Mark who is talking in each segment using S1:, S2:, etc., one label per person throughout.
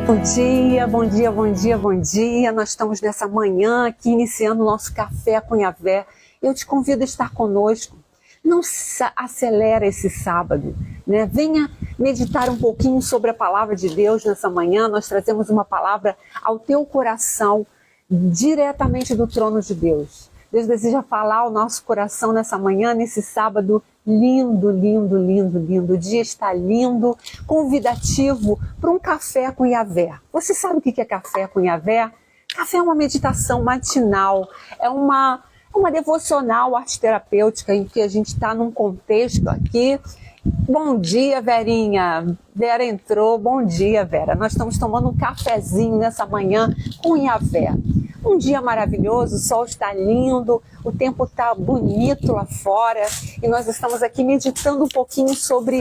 S1: Bom dia, bom dia, bom dia, bom dia. Nós estamos nessa manhã aqui iniciando o nosso Café com Yahvé. Eu te convido a estar conosco. Não acelera esse sábado, né? Venha meditar um pouquinho sobre a palavra de Deus nessa manhã. Nós trazemos uma palavra ao teu coração, diretamente do trono de Deus. Deus deseja falar ao nosso coração nessa manhã, nesse sábado lindo, lindo, lindo, lindo. O dia está lindo, convidativo para um café com Yahvé. Você sabe o que é café com Yahvé? Café é uma meditação matinal, é uma devocional arte-terapêutica em que a gente está num contexto aqui. Bom dia, Verinha. Vera entrou. Bom dia, Vera. Nós estamos tomando um cafezinho nessa manhã com Yahvé. Um dia maravilhoso, o sol está lindo, o tempo está bonito lá fora e nós estamos aqui meditando um pouquinho sobre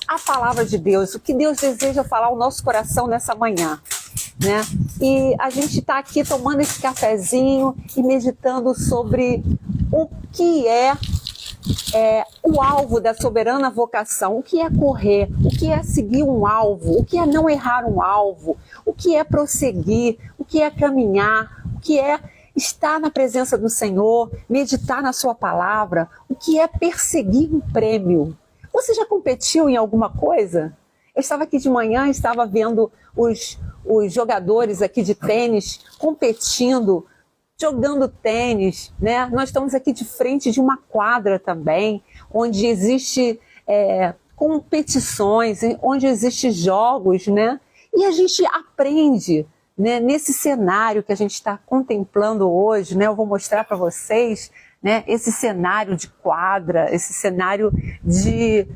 S1: a palavra de Deus, o que Deus deseja falar ao nosso coração nessa manhã, né? E a gente está aqui tomando esse cafezinho e meditando sobre o que é o alvo da soberana vocação, o que é correr, o que é seguir um alvo, o que é não errar um alvo, o que é prosseguir, o que é caminhar, o que é estar na presença do Senhor, meditar na sua palavra, o que é perseguir um prêmio. Você já competiu em alguma coisa? Eu estava aqui de manhã, estava vendo os jogadores aqui de tênis competindo, jogando tênis, né? Nós estamos aqui de frente de uma quadra também, onde existe competições, onde existem jogos, né? E a gente aprende, né, nesse cenário que a gente está contemplando hoje, né? Eu vou mostrar para vocês, né, esse cenário de quadra, esse cenário de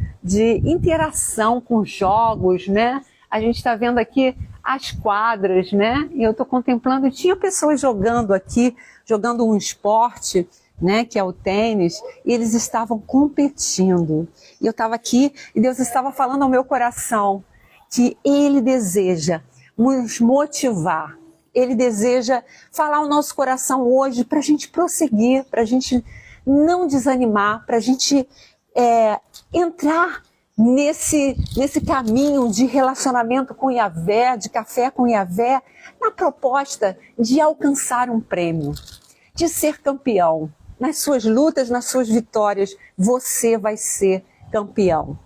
S1: interação com jogos, né? A gente está vendo aqui as quadras, né? E eu estou contemplando, e tinha pessoas jogando aqui, jogando um esporte, né, que é o tênis, e eles estavam competindo. E eu estava aqui e Deus estava falando ao meu coração que Ele deseja nos motivar, Ele deseja falar ao nosso coração hoje para a gente prosseguir, para a gente não desanimar, para a gente entrar nesse caminho de relacionamento com Yahvé, de café com Yahvé, na proposta de alcançar um prêmio, de ser campeão. Nas suas lutas, nas suas vitórias, você vai ser campeão.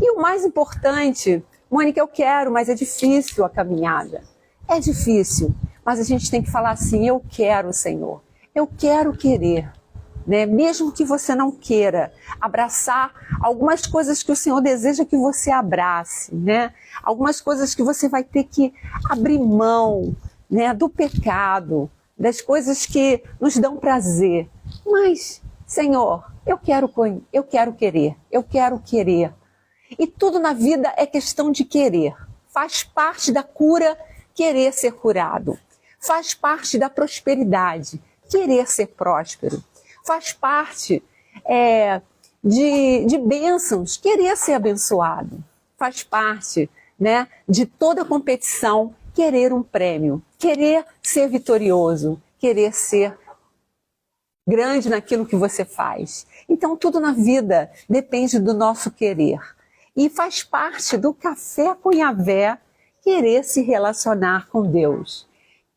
S1: E o mais importante, Mônica, eu quero, mas é difícil a caminhada. É difícil, mas a gente tem que falar assim, eu quero, Senhor, eu quero querer. Né? Mesmo que você não queira abraçar algumas coisas que o Senhor deseja que você abrace, né? Algumas coisas que você vai ter que abrir mão, né, do pecado, das coisas que nos dão prazer. Mas, Senhor, eu quero querer, eu quero querer. E tudo na vida é questão de querer. Faz parte da cura querer ser curado. Faz parte da prosperidade querer ser próspero. Faz parte de bênçãos, querer ser abençoado. Faz parte, né, de toda competição, querer um prêmio, querer ser vitorioso, querer ser grande naquilo que você faz. Então, tudo na vida depende do nosso querer. E faz parte do café com Yahvé querer se relacionar com Deus.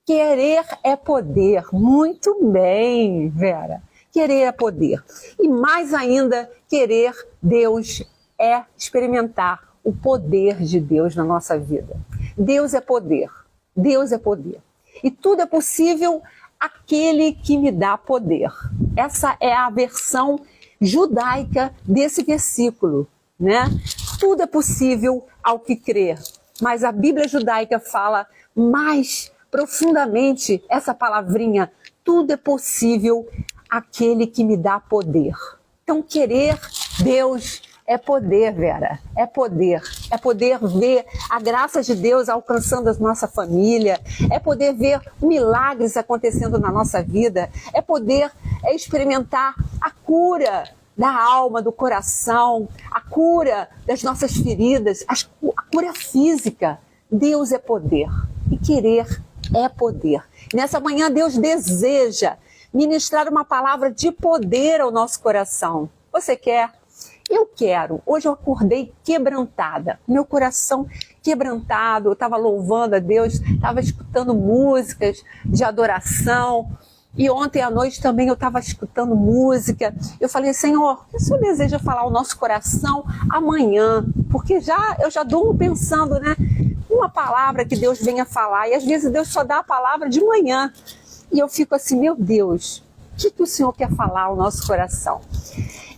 S1: Querer é poder. Muito bem, Vera. Querer é poder. E mais ainda, querer Deus é experimentar o poder de Deus na nossa vida. Deus é poder. Deus é poder. E tudo é possível àquele que me dá poder. Essa é a versão judaica desse versículo, né? Tudo é possível ao que crer. Mas a Bíblia judaica fala mais profundamente essa palavrinha, tudo é possível aquele que me dá poder. Então, querer Deus é poder, Vera, é poder. É poder ver a graça de Deus alcançando a nossa família, é poder ver milagres acontecendo na nossa vida, é poder experimentar a cura da alma, do coração, a cura das nossas feridas, a cura física. Deus é poder e querer é poder. Nessa manhã, Deus deseja ministrar uma palavra de poder ao nosso coração. Você quer? Eu quero. Hoje eu acordei quebrantada. Meu coração quebrantado, eu estava louvando a Deus, estava escutando músicas de adoração. E ontem à noite também eu estava escutando música. Eu falei, Senhor, o que o Senhor deseja falar ao nosso coração amanhã? Porque eu já durmo pensando, né? Uma palavra que Deus venha falar. E às vezes Deus só dá a palavra de manhã. E eu fico assim, meu Deus, o que o Senhor quer falar ao nosso coração?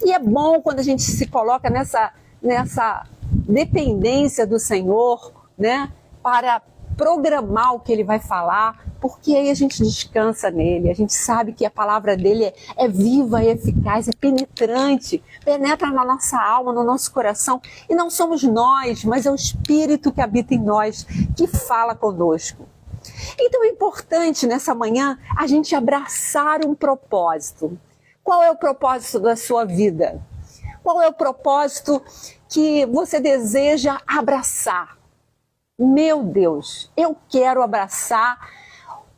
S1: E é bom quando a gente se coloca nessa dependência do Senhor, né? Para programar o que Ele vai falar, porque aí a gente descansa nele, a gente sabe que a palavra dele é viva, é eficaz, é penetrante, penetra na nossa alma, no nosso coração, e não somos nós, mas é o Espírito que habita em nós, que fala conosco. Então é importante nessa manhã a gente abraçar um propósito. Qual é o propósito da sua vida? Qual é o propósito que você deseja abraçar? Meu Deus, eu quero abraçar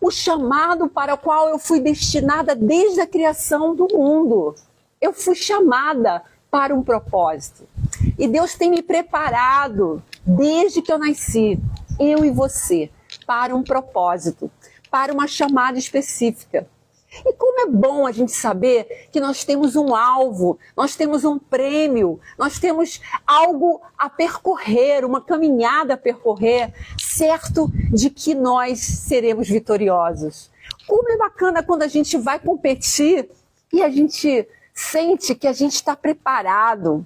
S1: o chamado para o qual eu fui destinada desde a criação do mundo. Eu fui chamada para um propósito. E Deus tem me preparado desde que eu nasci, eu e você, para um propósito, para uma chamada específica. E como é bom a gente saber que nós temos um alvo, nós temos um prêmio, nós temos algo a percorrer, uma caminhada a percorrer, certo de que nós seremos vitoriosos. Como é bacana quando a gente vai competir e a gente sente que a gente está preparado,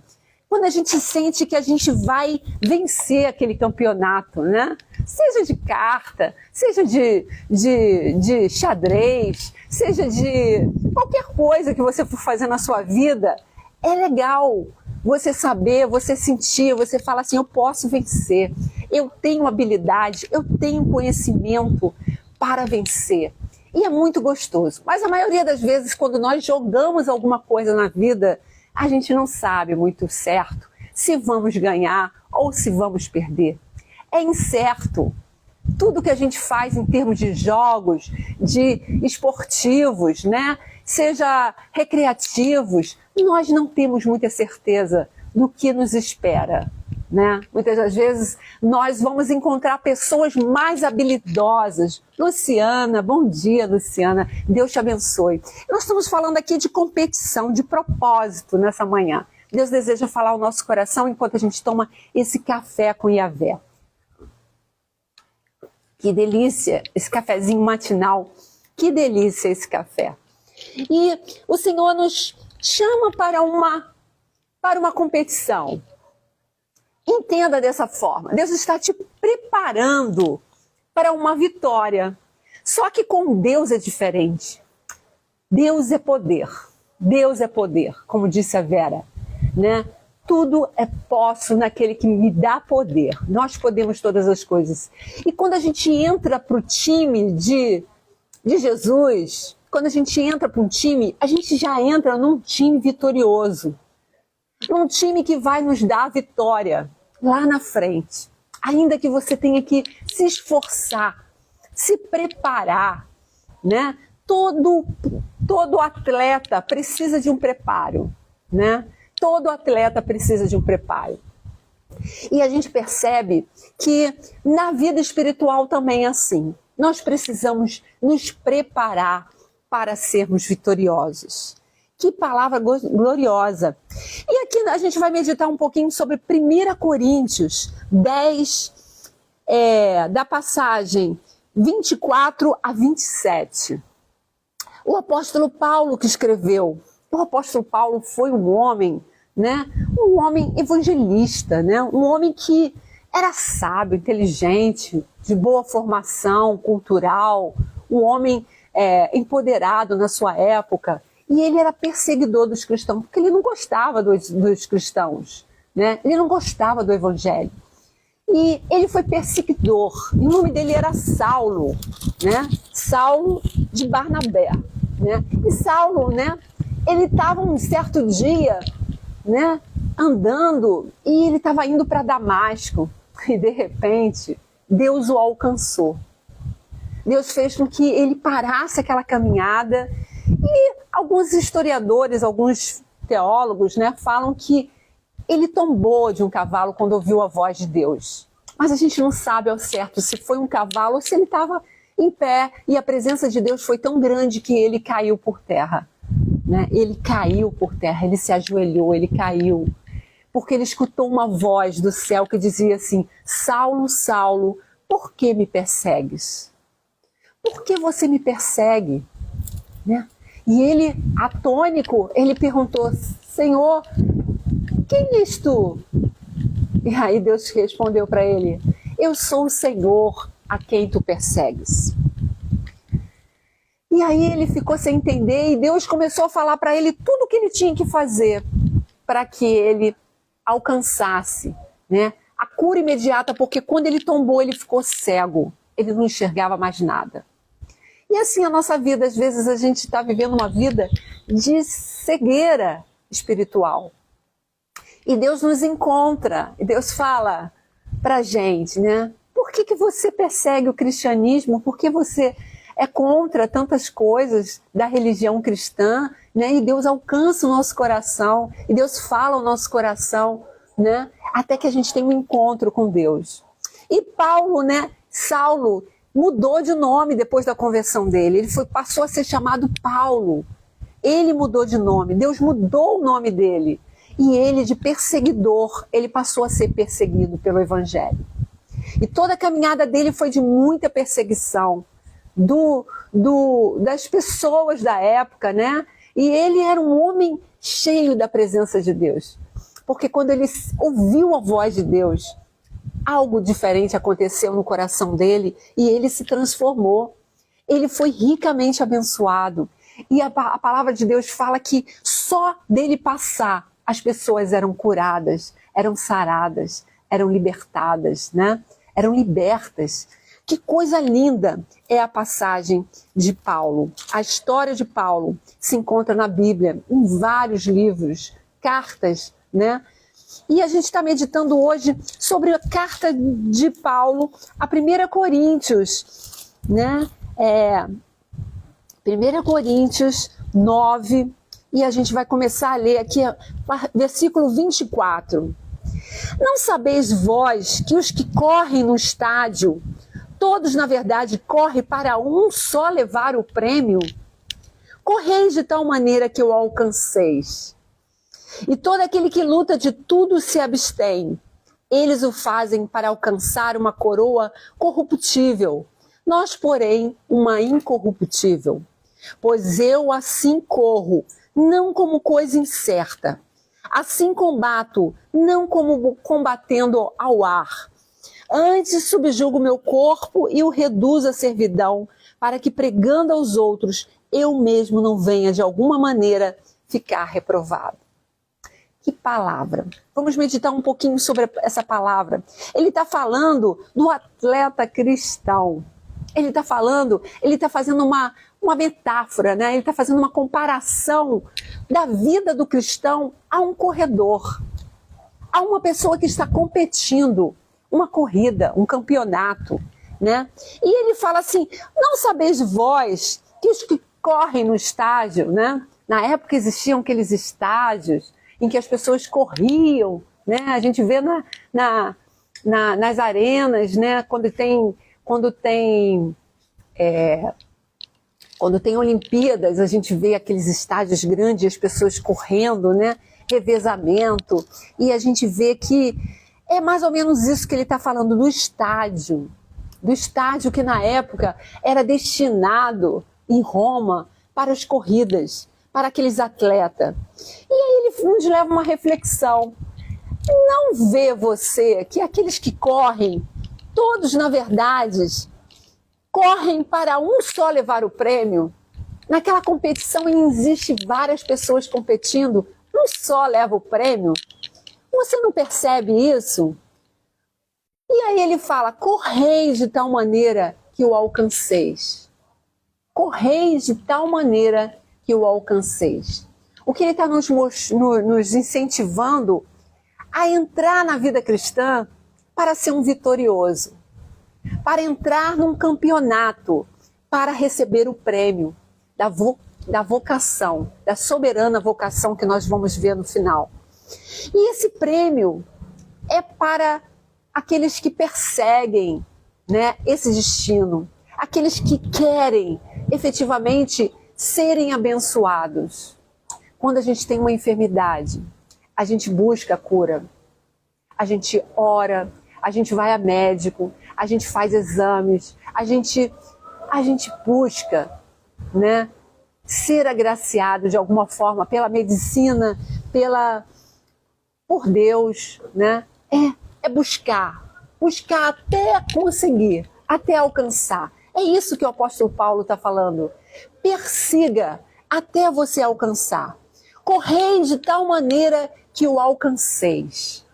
S1: quando a gente sente que a gente vai vencer aquele campeonato, né? Seja de carta, seja de xadrez, seja de qualquer coisa que você for fazer na sua vida, é legal você saber, você sentir, você fala assim, eu posso vencer, eu tenho habilidade, eu tenho conhecimento para vencer. E é muito gostoso. Mas a maioria das vezes, quando nós jogamos alguma coisa na vida, a gente não sabe muito certo se vamos ganhar ou se vamos perder. É incerto. Tudo que a gente faz em termos de jogos, de esportivos, né? Seja recreativos, nós não temos muita certeza do que nos espera, né? Muitas das vezes nós vamos encontrar pessoas mais habilidosas. Luciana, bom dia, Luciana. Deus te abençoe. Nós estamos falando aqui de competição, de propósito nessa manhã. Deus deseja falar ao nosso coração enquanto a gente toma esse café com Yahvé. Que delícia, esse cafezinho matinal. Que delícia esse café. E o Senhor nos chama para uma competição. Entenda dessa forma. Deus está te preparando para uma vitória. Só que com Deus é diferente. Deus é poder. Deus é poder, como disse a Vera, né? Tudo é posso naquele que me dá poder. Nós podemos todas as coisas. E quando a gente entra para o time de Jesus, quando a gente entra para um time, a gente já entra num time vitorioso. Um time que vai nos dar a vitória lá na frente. Ainda que você tenha que se esforçar, se preparar, né? Todo atleta precisa de um preparo, né? Todo atleta precisa de um preparo. E a gente percebe que na vida espiritual também é assim. Nós precisamos nos preparar para sermos vitoriosos. Que palavra gloriosa! E aqui a gente vai meditar um pouquinho sobre 1 Coríntios 10, da passagem 24 a 27. O apóstolo Paulo que escreveu. O apóstolo Paulo foi um homem, né? Um homem evangelista, né? Um homem que era sábio, inteligente, de boa formação cultural, um homem empoderado na sua época. E ele era perseguidor dos cristãos, porque ele não gostava dos cristãos, né? Ele não gostava do evangelho. E ele foi perseguidor. E o nome dele era Saulo, né? Saulo de Barnabé, né? E Saulo, né? Ele estava um certo dia, né? Andando e ele estava indo para Damasco. E de repente, Deus o alcançou. Deus fez com que ele parasse aquela caminhada. E alguns historiadores, alguns teólogos, né, falam que ele tombou de um cavalo quando ouviu a voz de Deus. mas a gente não sabe ao certo se foi um cavalo ou se ele estava em pé, e a presença de Deus foi tão grande que ele caiu por terra, né? Ele caiu por terra, ele se ajoelhou, ele caiu, porque ele escutou uma voz do céu que dizia assim: Saulo, Saulo, por que me persegues? Por que você me persegue? Né? E ele, atônico, ele perguntou: Senhor, quem és tu? E aí Deus respondeu para ele: eu sou o Senhor a quem tu persegues. E aí ele ficou sem entender, e Deus começou a falar para ele tudo o que ele tinha que fazer para que ele alcançasse, né, a cura imediata, porque quando ele tombou ele ficou cego, ele não enxergava mais nada. E assim a nossa vida, às vezes a gente está vivendo uma vida de cegueira espiritual. E Deus nos encontra, e Deus fala para a gente, né? Por que você persegue o cristianismo? Por que você é contra tantas coisas da religião cristã, né? E Deus alcança o nosso coração, e Deus fala ao nosso coração, né? Até que a gente tem um encontro com Deus. E Paulo, né? Saulo mudou de nome depois da conversão dele. Ele passou a ser chamado Paulo. Ele mudou de nome. Deus mudou o nome dele. E ele, de perseguidor, ele passou a ser perseguido pelo Evangelho. E toda a caminhada dele foi de muita perseguição das pessoas da época, né? E ele era um homem cheio da presença de Deus. Porque quando ele ouviu a voz de Deus, algo diferente aconteceu no coração dele e ele se transformou. Ele foi ricamente abençoado. E a palavra de Deus fala que só dele passar, as pessoas eram curadas, eram saradas, eram libertadas, né? Eram libertas. Que coisa linda é a passagem de Paulo. A história de Paulo se encontra na Bíblia, em vários livros, cartas, né? E a gente está meditando hoje sobre a carta de Paulo a 1 Coríntios, né? 1 Coríntios 9, e a gente vai começar a ler aqui, versículo 24. Não sabeis vós que os que correm no estádio, todos na verdade correm para um só levar o prêmio? Correis de tal maneira que o alcanceis. E todo aquele que luta de tudo se abstém. Eles o fazem para alcançar uma coroa corruptível. Nós, porém, uma incorruptível. Pois eu assim corro, não como coisa incerta. Assim combato, não como combatendo ao ar. Antes subjugo meu corpo e o reduzo à servidão, para que pregando aos outros, eu mesmo não venha de alguma maneira ficar reprovado. Que palavra! Vamos meditar um pouquinho sobre essa palavra. Ele está falando do atleta cristão. Ele está fazendo uma metáfora, né? Ele está fazendo uma comparação da vida do cristão a um corredor, a uma pessoa que está competindo, uma corrida, um campeonato, né? E ele fala assim: não sabeis vós que os que correm no estádio, né? Na época existiam aqueles estádios em que as pessoas corriam, né? A gente vê nas arenas, né? Quando tem Olimpíadas, a gente vê aqueles estádios grandes, as pessoas correndo, né? Revezamento, e a gente vê que é mais ou menos isso que ele está falando do estádio que na época era destinado em Roma para as corridas, para aqueles atletas. E aí ele nos leva uma reflexão. Não vê você que aqueles que correm, todos na verdade, correm para um só levar o prêmio? Naquela competição existe várias pessoas competindo, um só leva o prêmio. Você não percebe isso? E aí ele fala: correis de tal maneira que o alcanceis. Correis de tal maneira que o alcanceis. O que ele está nos incentivando a entrar na vida cristã para ser um vitorioso, para entrar num campeonato, para receber o prêmio da vocação, da soberana vocação que nós vamos ver no final. E esse prêmio é para aqueles que perseguem, né, esse destino, aqueles que querem efetivamente serem abençoados. Quando a gente tem uma enfermidade, a gente busca a cura, a gente ora, a gente vai a médico, a gente faz exames, a gente busca, né, ser agraciado de alguma forma pela medicina, por Deus, né? É buscar até conseguir, até alcançar. É isso que o apóstolo Paulo está falando. Persiga até você alcançar. Correi de tal maneira que o alcanceis,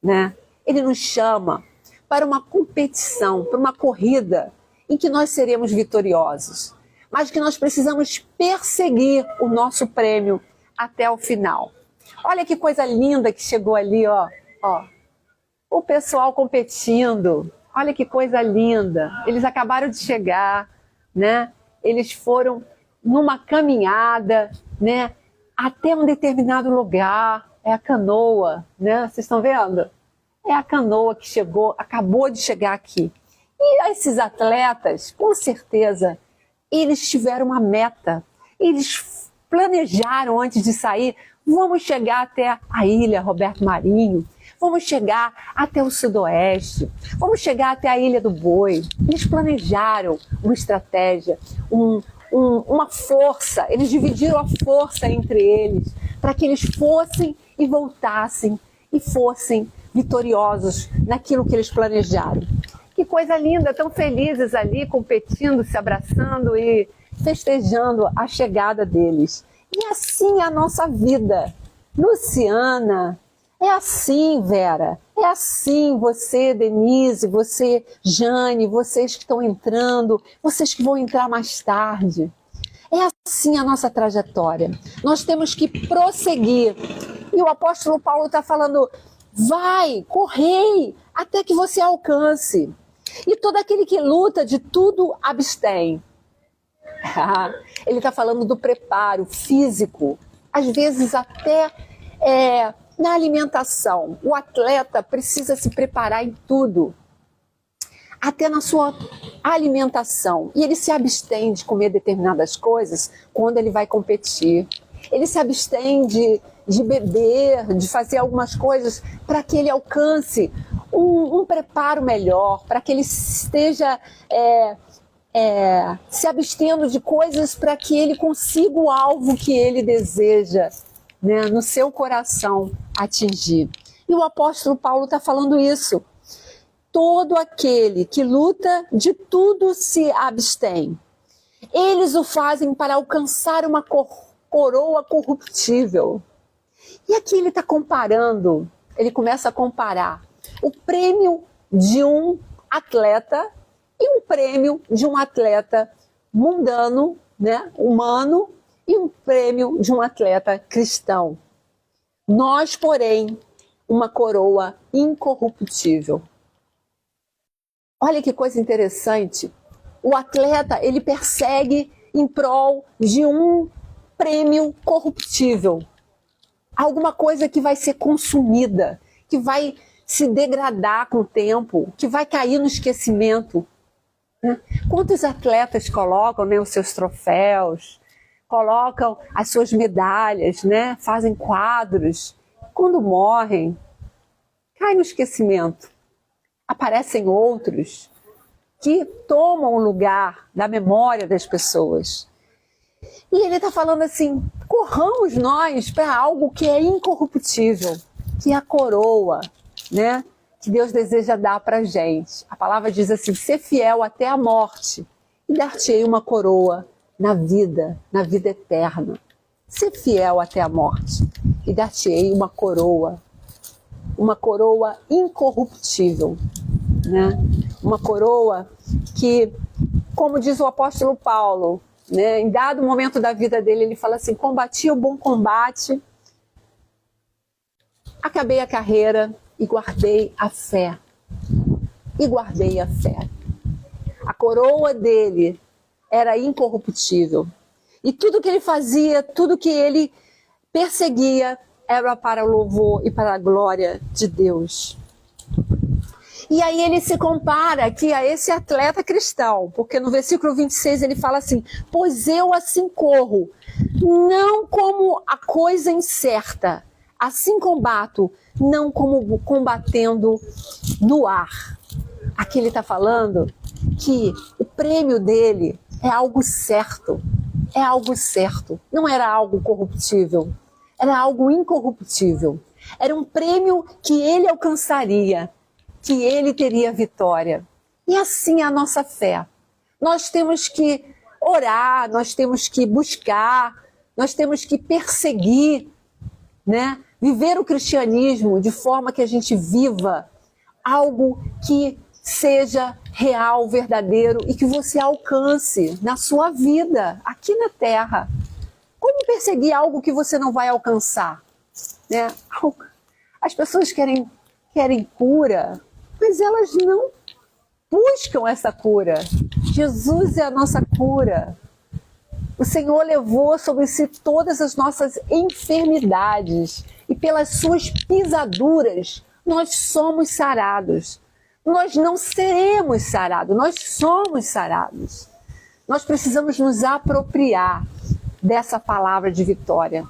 S1: né? Ele nos chama para uma competição, para uma corrida em que nós seremos vitoriosos, mas que nós precisamos perseguir o nosso prêmio até o final. Olha que coisa linda que chegou ali, ó. O pessoal competindo. Olha que coisa linda. Eles acabaram de chegar, né? Eles foram numa caminhada, né, até um determinado lugar. É a canoa, né? Vocês estão vendo? É a canoa que chegou, acabou de chegar aqui. E esses atletas, com certeza, eles tiveram uma meta. Eles planejaram antes de sair, vamos chegar até a ilha Roberto Marinho, vamos chegar até o Sudoeste, vamos chegar até a Ilha do Boi. Eles planejaram uma estratégia, uma força, eles dividiram a força entre eles, para que eles fossem e voltassem e fossem vitoriosos naquilo que eles planejaram. Que coisa linda, tão felizes ali, competindo, se abraçando e festejando a chegada deles. E assim é a nossa vida. Luciana, é assim, Vera, é assim você, Denise, você, Jane, vocês que estão entrando, vocês que vão entrar mais tarde. É assim a nossa trajetória. Nós temos que prosseguir. E o apóstolo Paulo está falando, vai, correi, até que você alcance. E todo aquele que luta de tudo abstém. Ele está falando do preparo físico, às vezes até na alimentação. O atleta precisa se preparar em tudo, até na sua alimentação. E ele se abstém de comer determinadas coisas quando ele vai competir. Ele se abstém de beber, de fazer algumas coisas para que ele alcance um preparo melhor, para que ele esteja se abstendo de coisas para que ele consiga o alvo que ele deseja, né, no seu coração atingir. E o apóstolo Paulo está falando isso. Todo aquele que luta de tudo se abstém. Eles o fazem para alcançar uma coroa corruptível. E aqui ele está comparando, ele começa a comparar o prêmio de um atleta e um prêmio de um atleta mundano, né, humano, e um prêmio de um atleta cristão. Nós, porém, uma coroa incorruptível. Olha que coisa interessante. O atleta, ele persegue em prol de um prêmio corruptível. Alguma coisa que vai ser consumida, que vai se degradar com o tempo, que vai cair no esquecimento. Quantos atletas colocam, né, os seus troféus, colocam as suas medalhas, né, fazem quadros. Quando morrem, cai no esquecimento. Aparecem outros que tomam o lugar da memória das pessoas. E ele está falando assim, corramos nós para algo que é incorruptível, que é a coroa, né, que Deus deseja dar para a gente. A palavra diz assim, ser fiel até a morte e dar-te-ei uma coroa na vida eterna. Ser fiel até a morte e dar-te-ei uma coroa incorruptível, né? Uma coroa que, como diz o apóstolo Paulo, né, em dado momento da vida dele, ele fala assim, combati o bom combate, acabei a carreira e guardei a fé. A coroa dele era incorruptível. E tudo que ele fazia, tudo que ele perseguia, era para o louvor e para a glória de Deus. E aí ele se compara aqui a esse atleta cristão, porque no versículo 26 ele fala assim: pois eu assim corro, não como a coisa incerta, assim combato, não como combatendo no ar. Aqui ele está falando que o prêmio dele é algo certo, não era algo corruptível, era algo incorruptível, era um prêmio que ele alcançaria, que ele teria vitória. E assim é a nossa fé. Nós temos que orar, nós temos que buscar, nós temos que perseguir, né? Viver o cristianismo de forma que a gente viva algo que seja real, verdadeiro e que você alcance na sua vida, aqui na Terra. Como perseguir algo que você não vai alcançar? Né? As pessoas querem cura, mas elas não buscam essa cura. Jesus é a nossa cura. O Senhor levou sobre si todas as nossas enfermidades e pelas suas pisaduras nós somos sarados. Nós não seremos sarados, nós somos sarados. Nós precisamos nos apropriar dessa palavra de vitória.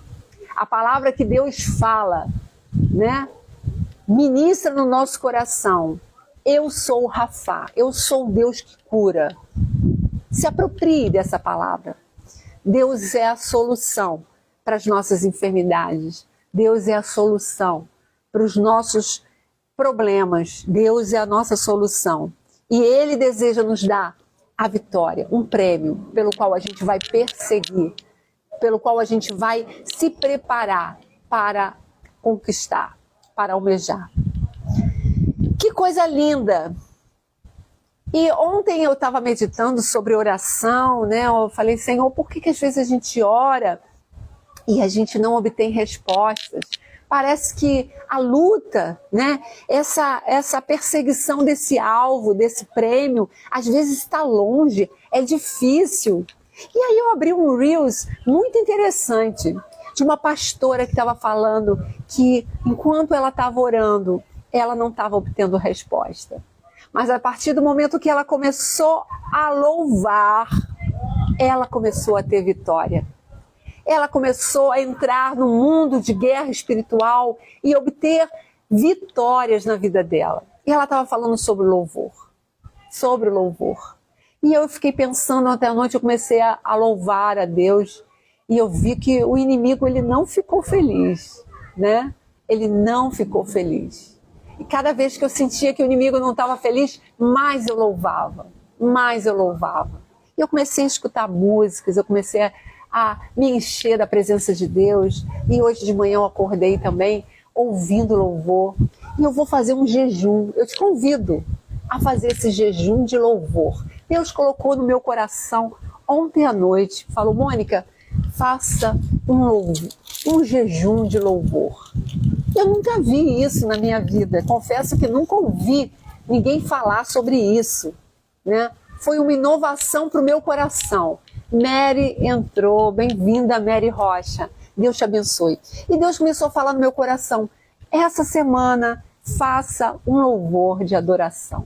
S1: A palavra que Deus fala, né? Ministra no nosso coração. Eu sou o Rafá, eu sou o Deus que cura. Se aproprie dessa palavra. Deus é a solução para as nossas enfermidades. Deus é a solução para os nossos problemas. Deus é a nossa solução. E Ele deseja nos dar a vitória, um prêmio pelo qual a gente vai perseguir, pelo qual a gente vai se preparar para conquistar, para almejar. Que coisa linda! E ontem eu estava meditando sobre oração, né? Eu falei, Senhor, por que às vezes a gente ora e a gente não obtém respostas? Parece que a luta, né? Essa perseguição desse alvo, desse prêmio, às vezes está longe, é difícil. E aí eu abri um Reels muito interessante de uma pastora que estava falando que enquanto ela estava orando, ela não estava obtendo resposta. Mas a partir do momento que ela começou a louvar, ela começou a ter vitória. Ela começou a entrar no mundo de guerra espiritual e obter vitórias na vida dela. E ela estava falando sobre louvor. Sobre louvor. E eu fiquei pensando até a noite, eu comecei a louvar a Deus. E eu vi que o inimigo, ele não ficou feliz, né? Ele não ficou feliz. E cada vez que eu sentia que o inimigo não estava feliz, mais eu louvava, mais eu louvava. E eu comecei a escutar músicas, eu comecei a me encher da presença de Deus. E hoje de manhã eu acordei também ouvindo louvor. E eu vou fazer um jejum. Eu te convido a fazer esse jejum de louvor. Deus colocou no meu coração ontem à noite, falou, Mônica, faça um jejum de louvor. Eu nunca vi isso na minha vida. Confesso que nunca ouvi ninguém falar sobre isso, né? Foi uma inovação para o meu coração. Mary entrou, bem-vinda Mary Rocha. Deus te abençoe. E Deus começou a falar no meu coração, essa semana faça um louvor de adoração.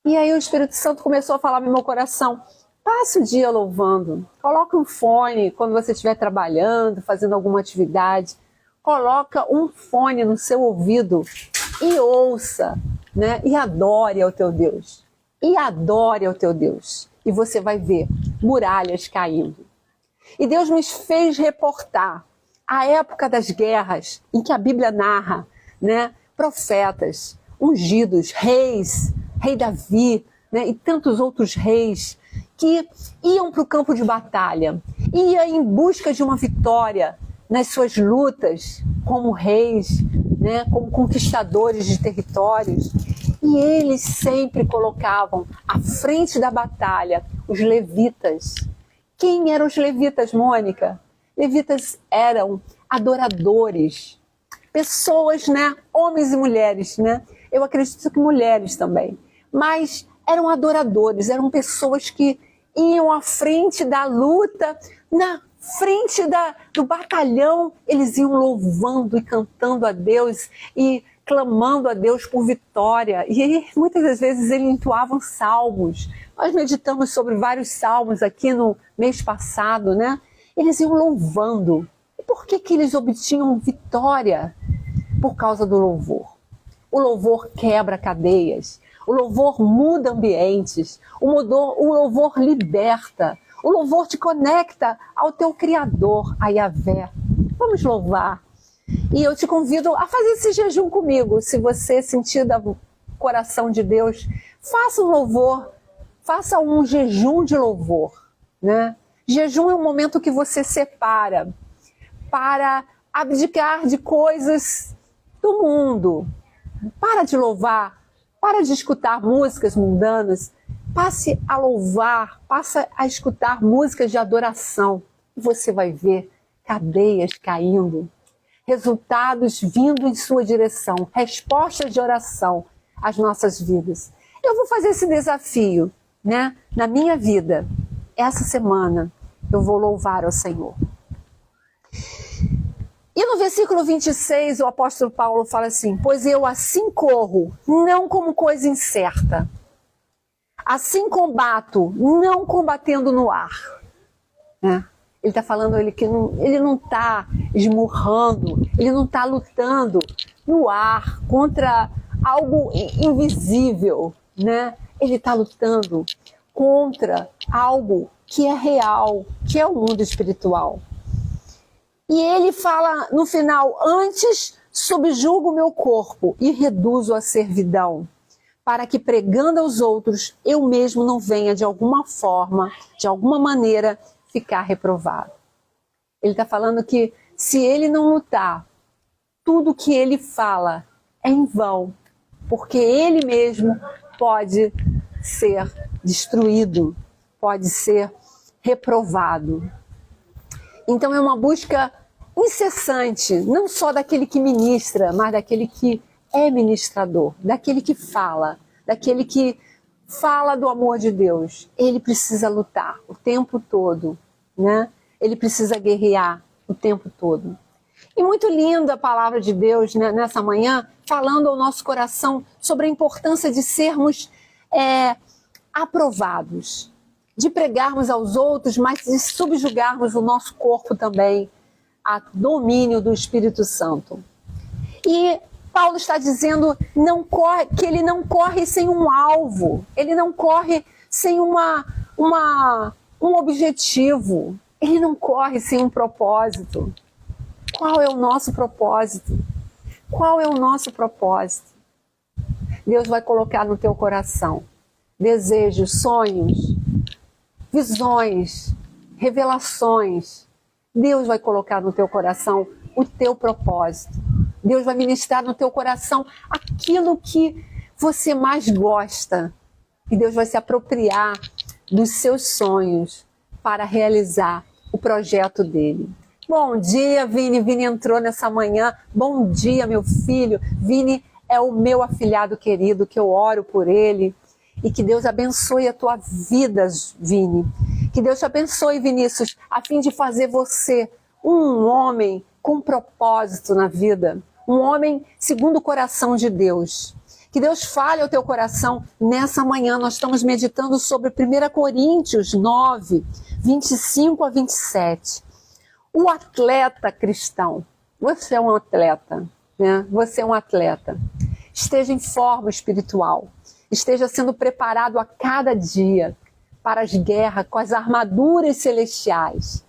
S1: E aí o Espírito Santo começou a falar no meu coração, passe o dia louvando, coloque um fone quando você estiver trabalhando, fazendo alguma atividade, coloca um fone no seu ouvido e ouça, né? E adore ao teu Deus. E adore ao teu Deus. E você vai ver muralhas caindo. E Deus nos fez reportar a época das guerras em que a Bíblia narra, né? Profetas, ungidos, reis, rei Davi, né? E tantos outros reis que iam para o campo de batalha, iam em busca de uma vitória nas suas lutas como reis, né? Como conquistadores de territórios. E eles sempre colocavam à frente da batalha os levitas. Quem eram os levitas, Mônica? Levitas eram adoradores, pessoas, né? Homens e mulheres, né? Eu acredito que mulheres também. Mas eram adoradores, eram pessoas que iam à frente da luta, na frente do batalhão, eles iam louvando e cantando a Deus e clamando a Deus por vitória. E muitas das vezes eles entoavam salmos. Nós meditamos sobre vários salmos aqui no mês passado, né? Eles iam louvando. E por que eles obtinham vitória? Por causa do louvor. O louvor quebra cadeias. O louvor muda ambientes. O louvor liberta. O louvor te conecta ao teu Criador, a Yahvé. Vamos louvar. E eu te convido a fazer esse jejum comigo. Se você sentir do coração de Deus, faça um louvor. Faça um jejum de louvor, né? Jejum é um momento que você separa para abdicar de coisas do mundo. Para de louvar, para de escutar músicas mundanas, passe a louvar, passe a escutar músicas de adoração. E você vai ver cadeias caindo, resultados vindo em sua direção, respostas de oração às nossas vidas. Eu vou fazer esse desafio, né? Na minha vida, essa semana, eu vou louvar ao Senhor. E no versículo 26, o apóstolo Paulo fala assim: pois eu assim corro, não como coisa incerta. Assim combato, não combatendo no ar. Né? Ele está falando que ele não está esmurrando, ele não está lutando no ar contra algo invisível. Né? Ele está lutando contra algo que é real, que é o mundo espiritual. E ele fala no final: antes subjugo o meu corpo e reduzo a servidão, para que pregando aos outros, eu mesmo não venha de alguma forma, de alguma maneira, ficar reprovado. Ele está falando que se ele não lutar, tudo que ele fala é em vão, porque ele mesmo pode ser destruído, pode ser reprovado. Então é uma busca incessante, não só daquele que ministra, mas daquele que é ministrador, daquele que fala do amor de Deus. Ele precisa lutar o tempo todo, né? Ele precisa guerrear o tempo todo. E muito linda a palavra de Deus, né, nessa manhã, falando ao nosso coração sobre a importância de sermos aprovados, de pregarmos aos outros, mas de subjugarmos o nosso corpo também a domínio do Espírito Santo. E Paulo está dizendo que ele não corre sem um alvo, ele não corre sem um objetivo, ele não corre sem um propósito. Qual é o nosso propósito? Qual é o nosso propósito? Deus vai colocar no teu coração desejos, sonhos, visões, revelações. Deus vai colocar no teu coração o teu propósito. Deus vai ministrar no teu coração aquilo que você mais gosta. E Deus vai se apropriar dos seus sonhos para realizar o projeto dele. Bom dia, Vini. Vini entrou nessa manhã. Bom dia, meu filho. Vini é o meu afilhado querido, que eu oro por ele. E que Deus abençoe a tua vida, Vini. Que Deus te abençoe, Vinícius, a fim de fazer você um homem com propósito na vida. Um homem segundo o coração de Deus. Que Deus fale ao teu coração. Nessa manhã nós estamos meditando sobre 1 Coríntios 9, 25 a 27. O atleta cristão. Você é um atleta, né? Você é um atleta. Esteja em forma espiritual. Esteja sendo preparado a cada dia para as guerras com as armaduras celestiais.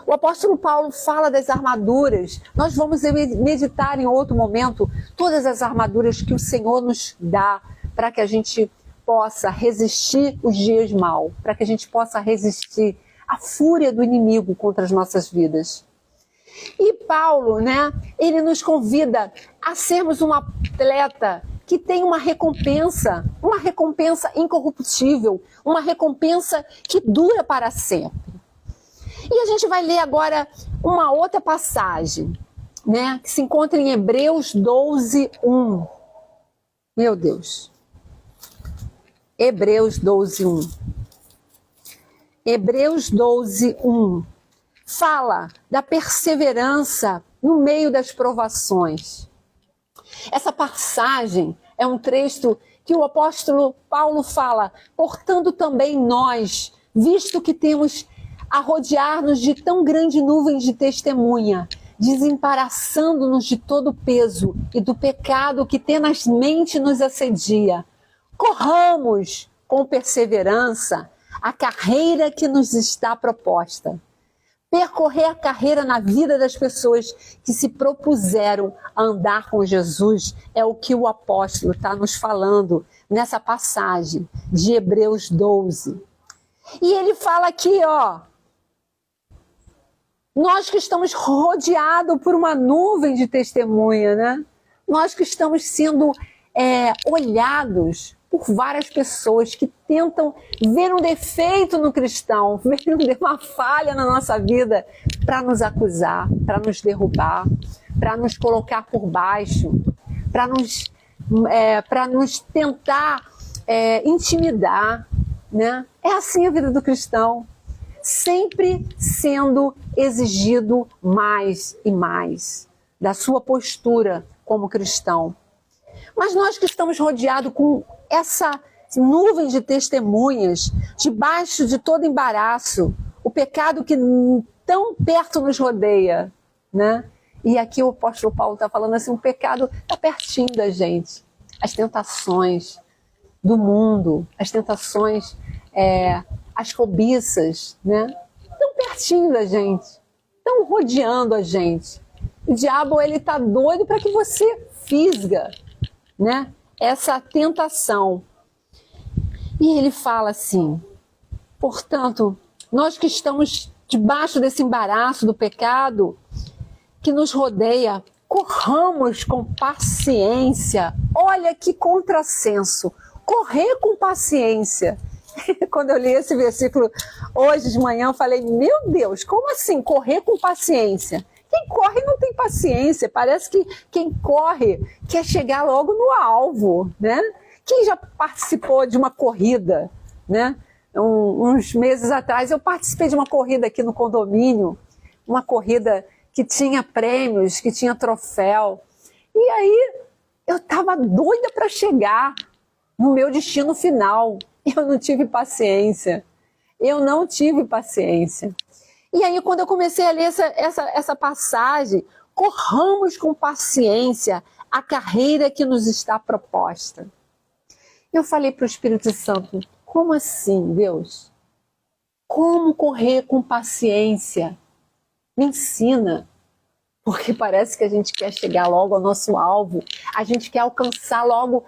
S1: O apóstolo Paulo fala das armaduras. Nós vamos meditar em outro momento todas as armaduras que o Senhor nos dá para que a gente possa resistir os dias mal, para que a gente possa resistir à fúria do inimigo contra as nossas vidas. E Paulo, né, ele nos convida a sermos um atleta que tem uma recompensa incorruptível, uma recompensa que dura para sempre. E a gente vai ler agora uma outra passagem, né, que se encontra em Hebreus 12, 1. Meu Deus. Hebreus 12, 1. Hebreus 12, 1. Fala da perseverança no meio das provações. Essa passagem é um trecho que o apóstolo Paulo fala: portanto também nós, visto que temos a rodear-nos de tão grande nuvem de testemunha, desembaraçando-nos de todo o peso e do pecado que tenazmente nos assedia, corramos com perseverança a carreira que nos está proposta. Percorrer a carreira na vida das pessoas que se propuseram a andar com Jesus é o que o apóstolo está nos falando nessa passagem de Hebreus 12. E ele fala aqui, ó, nós que estamos rodeados por uma nuvem de testemunha, né? Nós que estamos sendo olhados por várias pessoas que tentam ver um defeito no cristão, ver uma falha na nossa vida para nos acusar, para nos derrubar, para nos colocar por baixo, para nos tentar intimidar, né? É assim a vida do cristão, sempre sendo exigido mais e mais da sua postura como cristão. Mas nós que estamos rodeados com essa nuvem de testemunhas, debaixo de todo embaraço, o pecado que tão perto nos rodeia, né? E aqui o apóstolo Paulo está falando assim, o pecado está pertinho da gente. As tentações do mundo, as tentações, as cobiças, né? Estão pertinho da gente, estão rodeando a gente. O diabo, ele está doido para que você fisga, né, essa tentação. E ele fala assim, portanto, nós que estamos debaixo desse embaraço do pecado que nos rodeia, corramos com paciência. Olha que contrassenso, correr com paciência. Quando eu li esse versículo hoje de manhã, eu falei, meu Deus, como assim correr com paciência? Quem corre não tem paciência, parece que quem corre quer chegar logo no alvo, né? Quem já participou de uma corrida, né? Uns meses atrás eu participei de uma corrida aqui no condomínio, uma corrida que tinha prêmios, que tinha troféu. E aí eu estava doida para chegar no meu destino final. Eu não tive paciência. Eu não tive paciência. E aí, quando eu comecei a ler essa passagem, corramos com paciência a carreira que nos está proposta. Eu falei para o Espírito Santo, como assim, Deus? Como correr com paciência? Me ensina. Porque parece que a gente quer chegar logo ao nosso alvo, a gente quer alcançar logo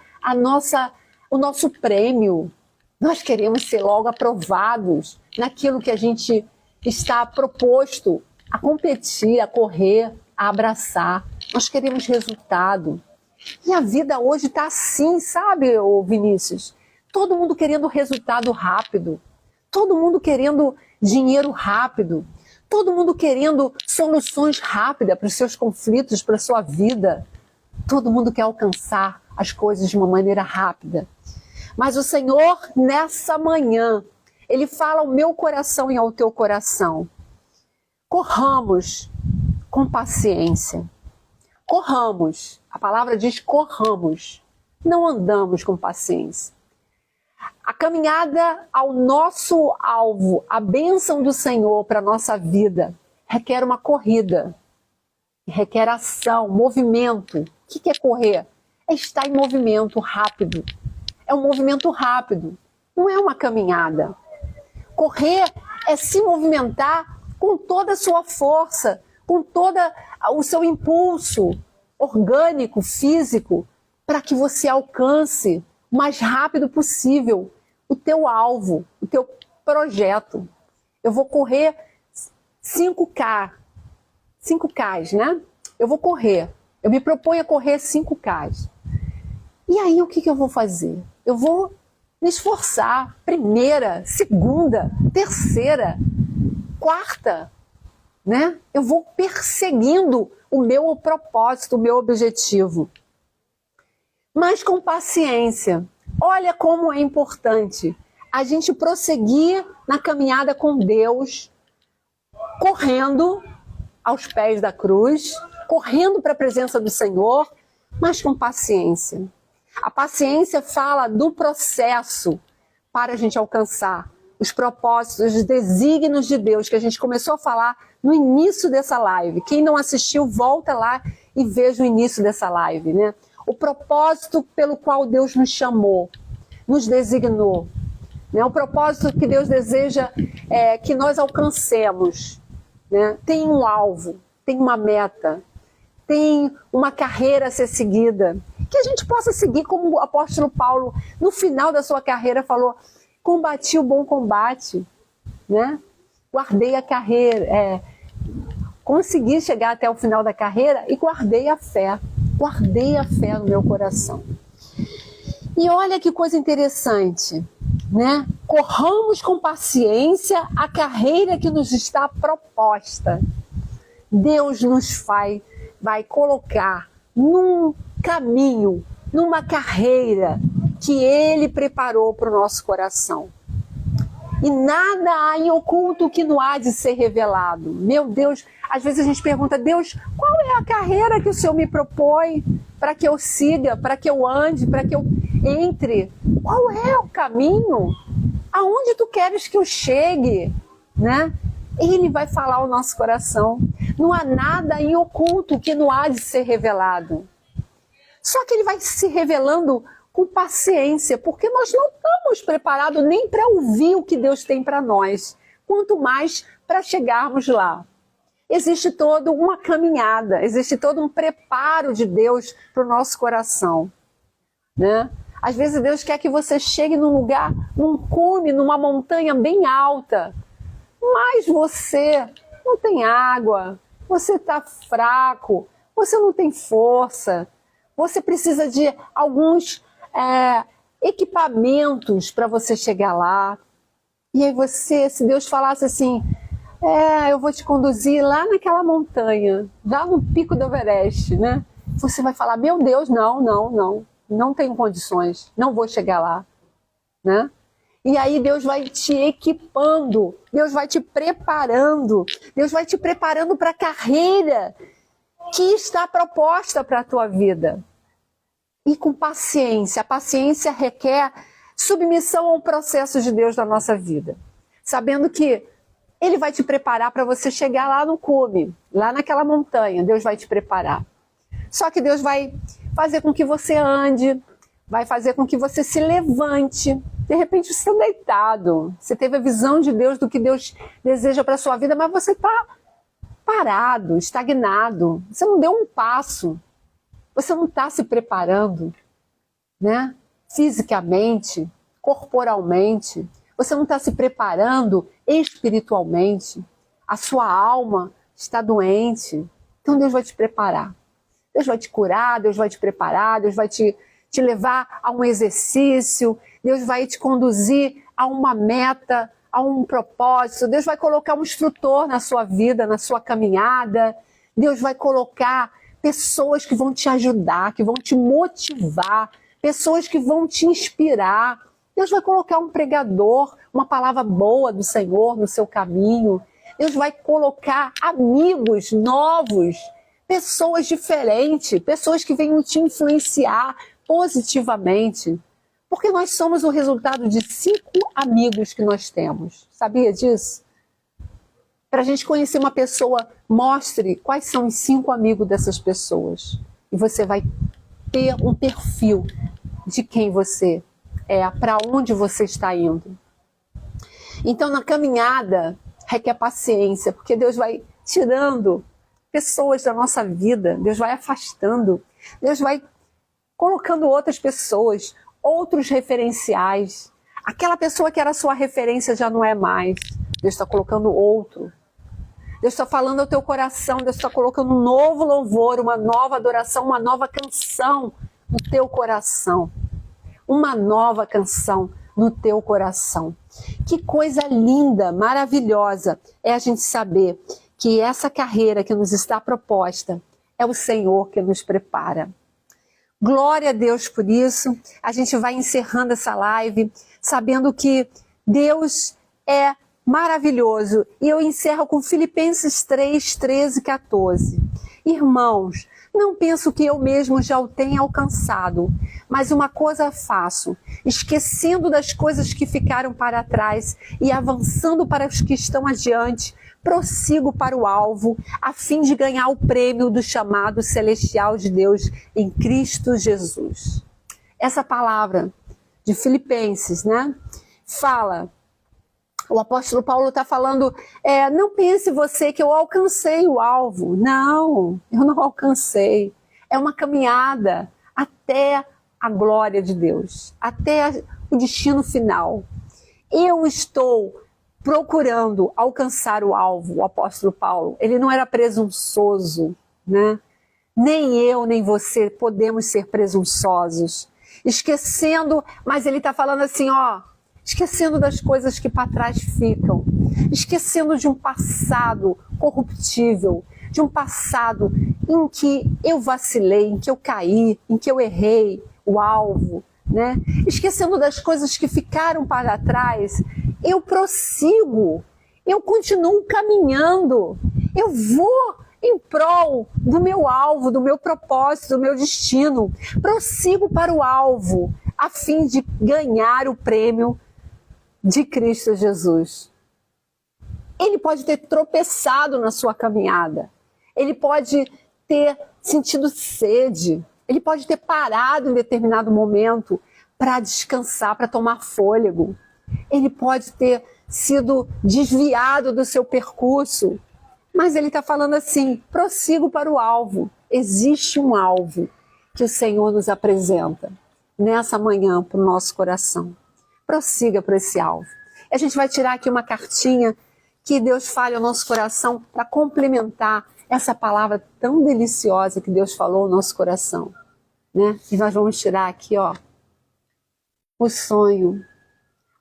S1: o nosso prêmio. Nós queremos ser logo aprovados naquilo que a gente está proposto a competir, a correr, a abraçar. Nós queremos resultado. E a vida hoje está assim, sabe, ô Vinícius? Todo mundo querendo resultado rápido. Todo mundo querendo dinheiro rápido. Todo mundo querendo soluções rápidas para os seus conflitos, para a sua vida. Todo mundo quer alcançar as coisas de uma maneira rápida. Mas o Senhor, nessa manhã, Ele fala ao meu coração e ao teu coração. Corramos com paciência. Corramos. A palavra diz corramos. Não andamos com paciência. A caminhada ao nosso alvo, a bênção do Senhor para a nossa vida, requer uma corrida. Requer ação, movimento. O que é correr? É estar em movimento rápido. É um movimento rápido. Não é uma caminhada. Correr é se movimentar com toda a sua força, com todo o seu impulso orgânico, físico, para que você alcance o mais rápido possível o teu alvo, o teu projeto. Eu vou correr 5K, né? Eu vou correr, eu me proponho a correr 5K. E aí o que eu vou fazer? Eu vou me esforçar, primeira, segunda, terceira, quarta, né? Eu vou perseguindo o meu propósito, o meu objetivo. Mas com paciência. Olha como é importante a gente prosseguir na caminhada com Deus, correndo aos pés da cruz, correndo para a presença do Senhor, mas com paciência. A paciência fala do processo para a gente alcançar os propósitos, os desígnios de Deus, que a gente começou a falar no início dessa live. Quem não assistiu, volta lá e veja o início dessa live, né? O propósito pelo qual Deus nos chamou, nos designou, né? O propósito que Deus deseja que nós alcancemos, né? Tem um alvo, tem uma meta, tem uma carreira a ser seguida, que a gente possa seguir como o apóstolo Paulo, no final da sua carreira, falou: combati o bom combate, né? Guardei a carreira, consegui chegar até o final da carreira e guardei a fé no meu coração. E olha que coisa interessante, né? Corramos com paciência a carreira que nos está proposta. Deus nos vai colocar num caminho, numa carreira que Ele preparou para o nosso coração. E nada há em oculto que não há de ser revelado. Meu Deus, às vezes a gente pergunta: Deus, qual é a carreira que o Senhor me propõe para que eu siga, para que eu ande, para que eu entre? Qual é o caminho? Aonde tu queres que eu chegue? Né? Ele vai falar ao nosso coração. Não há nada em oculto que não há de ser revelado. Só que Ele vai se revelando com paciência, porque nós não estamos preparados nem para ouvir o que Deus tem para nós, quanto mais para chegarmos lá. Existe toda uma caminhada, existe todo um preparo de Deus para o nosso coração, né? Às vezes Deus quer que você chegue num lugar, num cume, numa montanha bem alta, mas você não tem água, você está fraco, você não tem força, você precisa de alguns equipamentos para você chegar lá. E aí você, se Deus falasse assim: eu vou te conduzir lá naquela montanha, lá no pico do Everest, né? Você vai falar: meu Deus, não tenho condições, não vou chegar lá, né? E aí Deus vai te equipando, Deus vai te preparando, Deus vai te preparando para a carreira que está proposta para a tua vida. E com paciência. A paciência requer submissão ao processo de Deus na nossa vida. Sabendo que Ele vai te preparar para você chegar lá no cume, lá naquela montanha. Deus vai te preparar. Só que Deus vai fazer com que você ande, vai fazer com que você se levante. De repente você está deitado, você teve a visão de Deus, do que Deus deseja para a sua vida, mas você está parado, estagnado. Você não deu um passo. Você não está se preparando, né? Fisicamente, corporalmente. Você não está se preparando espiritualmente. A sua alma está doente. Então Deus vai te preparar. Deus vai te curar, Deus vai te preparar, Deus vai te levar a um exercício, Deus vai te conduzir a uma meta, a um propósito. Deus vai colocar um instrutor na sua vida, na sua caminhada. Deus vai colocar pessoas que vão te ajudar, que vão te motivar, pessoas que vão te inspirar. Deus vai colocar um pregador, uma palavra boa do Senhor no seu caminho. Deus vai colocar amigos novos, pessoas diferentes, pessoas que venham te influenciar positivamente. Porque nós somos o resultado de 5 amigos que nós temos. Sabia disso? Para a gente conhecer uma pessoa, mostre quais são os 5 amigos dessas pessoas. E você vai ter um perfil de quem você é, para onde você está indo. Então, na caminhada, requer paciência, porque Deus vai tirando pessoas da nossa vida, Deus vai afastando, Deus vai colocando outras pessoas, outros referenciais. Aquela pessoa que era sua referência já não é mais. Deus está colocando outro. Deus está falando ao teu coração, Deus está colocando um novo louvor, uma nova adoração, uma nova canção no teu coração. Uma nova canção no teu coração. Que coisa linda, maravilhosa é a gente saber que essa carreira que nos está proposta é o Senhor que nos prepara. Glória a Deus por isso. A gente vai encerrando essa live sabendo que Deus é maravilhoso. E eu encerro com Filipenses 3, 13 e 14. Irmãos, Não penso que eu mesmo já o tenha alcançado, mas uma coisa faço, esquecendo das coisas que ficaram para trás e avançando para os que estão adiante, prossigo para o alvo, a fim de ganhar o prêmio do chamado celestial de Deus em Cristo Jesus. Essa palavra de Filipenses, né, fala, o apóstolo Paulo está falando, não pense você que eu alcancei o alvo. Não, eu não alcancei. É uma caminhada até a glória de Deus, até o destino final. Eu estou procurando alcançar o alvo, o apóstolo Paulo. Ele não era presunçoso, né? Nem eu, nem você podemos ser presunçosos. Esquecendo, mas ele está falando assim, esquecendo das coisas que para trás ficam, esquecendo de um passado corruptível, de um passado em que eu vacilei, em que eu caí, em que eu errei o alvo, né? Esquecendo das coisas que ficaram para trás, eu prossigo, eu continuo caminhando, eu vou em prol do meu alvo, do meu propósito, do meu destino, prossigo para o alvo, a fim de ganhar o prêmio de Cristo Jesus. Ele pode ter tropeçado na sua caminhada, ele pode ter sentido sede, ele pode ter parado em determinado momento para descansar, para tomar fôlego, ele pode ter sido desviado do seu percurso, mas ele está falando assim, prossigo para o alvo. Existe um alvo que o Senhor nos apresenta nessa manhã para o nosso coração. Prossiga para esse alvo. E a gente vai tirar aqui uma cartinha que Deus fale ao nosso coração para complementar essa palavra tão deliciosa que Deus falou ao nosso coração, né? E nós vamos tirar aqui, o sonho.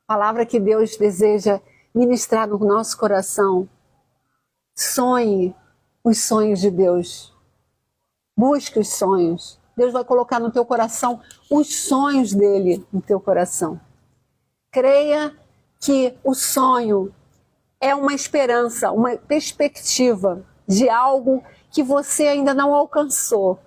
S1: Palavra que Deus deseja ministrar no nosso coração. Sonhe os sonhos de Deus. Busque os sonhos. Deus vai colocar no teu coração os sonhos dele no teu coração. Creia que o sonho é uma esperança, uma perspectiva de algo que você ainda não alcançou,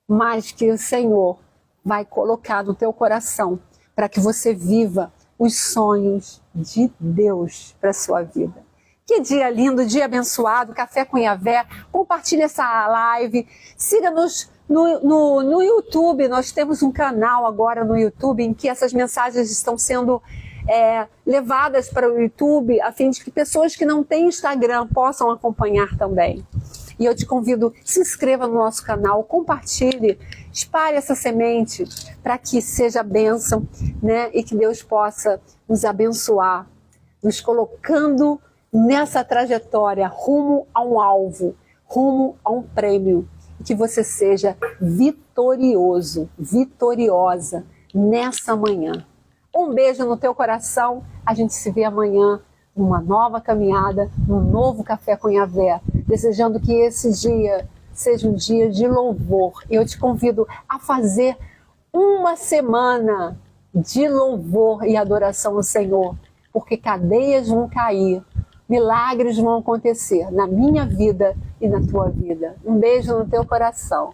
S1: mas que o Senhor vai colocar no teu coração para que você viva os sonhos de Deus para a sua vida. Que dia lindo, dia abençoado, Café com Yahvé. Compartilhe essa live, siga-nos no YouTube. Nós temos um canal agora no YouTube em que essas mensagens estão sendo levadas para o YouTube, a fim de que pessoas que não têm Instagram possam acompanhar também. E eu te convido, se inscreva no nosso canal, compartilhe, espalhe essa semente para que seja bênção, né? E que Deus possa nos abençoar, nos colocando nessa trajetória rumo a um alvo, rumo a um prêmio. Que você seja vitorioso, vitoriosa nessa manhã. Um beijo no teu coração. A gente se vê amanhã numa nova caminhada, num novo Café com Yahvé. Desejando que esse dia seja um dia de louvor. E eu te convido a fazer uma semana de louvor e adoração ao Senhor. Porque cadeias vão cair, milagres vão acontecer na minha vida e na tua vida. Um beijo no teu coração.